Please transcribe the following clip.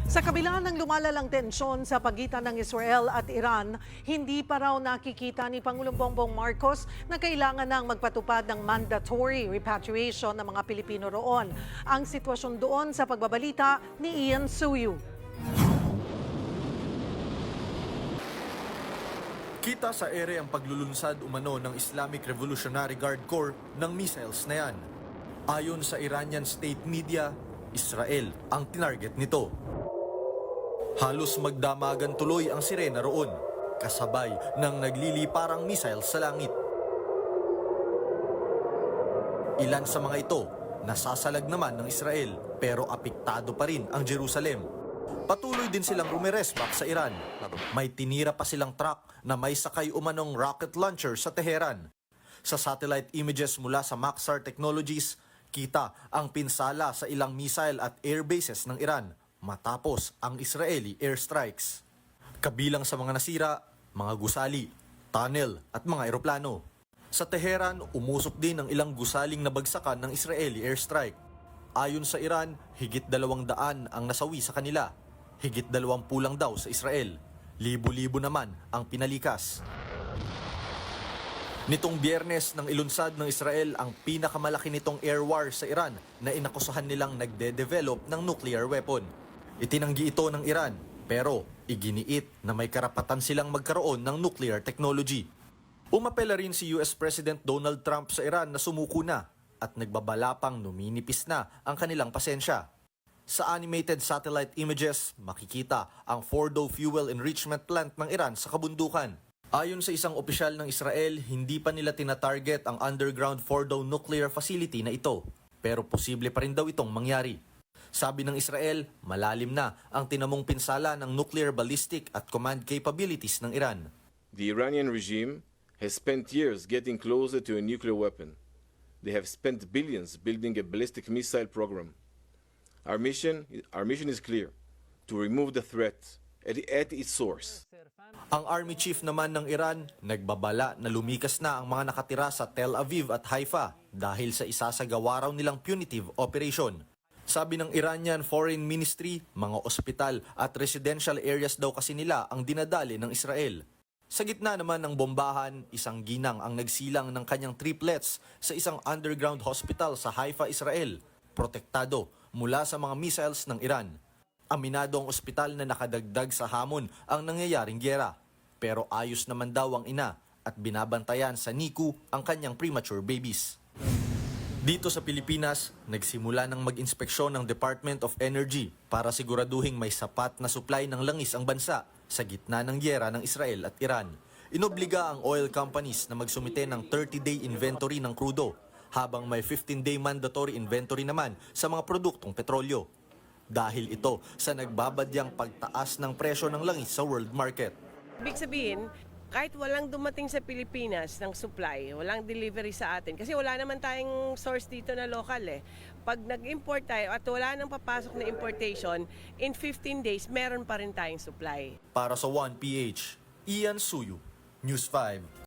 Sa kabila ng lumalalang tensyon sa pagitan ng Israel at Iran, hindi pa raw nakikita ni Pangulong Bongbong Marcos na kailangan ng magpatupad ng mandatory repatriation ng mga Pilipino roon. Ang sitwasyon doon sa pagbabalita ni Ian Suyu. Kita sa ere ang paglulunsad umano ng Islamic Revolutionary Guard Corps ng missiles na yan. Ayon sa Iranian state media, Israel ang tinarget nito. Halos magdamagan tuloy ang sirena roon, kasabay ng nagliliparang missiles sa langit. Ilan sa mga ito, nasasalag naman ng Israel, pero apektado pa rin ang Jerusalem. Patuloy din silang rumeresbak sa Iran. May tinira pa silang truck na may sakay umanong rocket launcher sa Teheran. Sa satellite images mula sa Maxar Technologies, kita ang pinsala sa ilang missile at air bases ng Iran matapos ang Israeli airstrikes. Kabilang sa mga nasira, mga gusali, tunnel at mga eroplano. Sa Teheran, umusok din ang ilang gusaling na bagsakan ng Israeli airstrike. Ayon sa Iran, higit 200 ang nasawi sa kanila. Higit 20 lang daw sa Israel. Libo-libo naman ang pinalikas. Nitong Biyernes nang ilunsad ng Israel ang pinakamalaki nitong air war sa Iran na inakusahan nilang nagde-develop ng nuclear weapon. Itinanggi ito ng Iran, pero iginiit na may karapatan silang magkaroon ng nuclear technology. Umapela rin si US President Donald Trump sa Iran na sumuko na at nagbabala pang numinipis na ang kanilang pasensya. Sa animated satellite images, makikita ang Fordo fuel enrichment plant ng Iran sa kabundukan. Ayon sa isang opisyal ng Israel, hindi pa nila tinatarget ang underground Fordo nuclear facility na ito, pero posible pa rin daw itong mangyari. Sabi ng Israel, malalim na ang tinamong pinsala ng nuclear ballistic at command capabilities ng Iran. The Iranian regime has spent years getting closer to a nuclear weapon. They have spent billions building a ballistic missile program. Our mission is clear, to remove the threat at its source. Ang Army Chief naman ng Iran, nagbabala na lumikas na ang mga nakatira sa Tel Aviv at Haifa dahil sa isasagawa raw nilang punitive operation. Sabi ng Iranian Foreign Ministry, mga ospital at residential areas daw kasi nila ang dinadali ng Israel. Sa gitna naman ng bombahan, isang ginang ang nagsilang ng kanyang triplets sa isang underground hospital sa Haifa, Israel, protektado mula sa mga missiles ng Iran. Aminado ang ospital na nakadagdag sa hamon ang nangyayaring gyera, pero ayos naman daw ang ina at binabantayan sa NICU ang kanyang premature babies. Dito sa Pilipinas, nagsimula ng mag-inspeksyon ng Department of Energy para siguraduhing may sapat na supply ng langis ang bansa sa gitna ng gyera ng Israel at Iran. Inobliga ang oil companies na magsumite ng 30-day inventory ng krudo, habang may 15-day mandatory inventory naman sa mga produktong petrolyo. Dahil ito sa nagbabadyang pagtaas ng presyo ng langis sa world market. Ibig sabihin, kahit walang dumating sa Pilipinas ng supply, walang delivery sa atin, kasi wala naman tayong source dito na local eh. Pag nag-import tayo at wala nang papasok na importation, in 15 days, meron pa rin tayong supply. Para sa 1PH, Ian Suyu, News 5.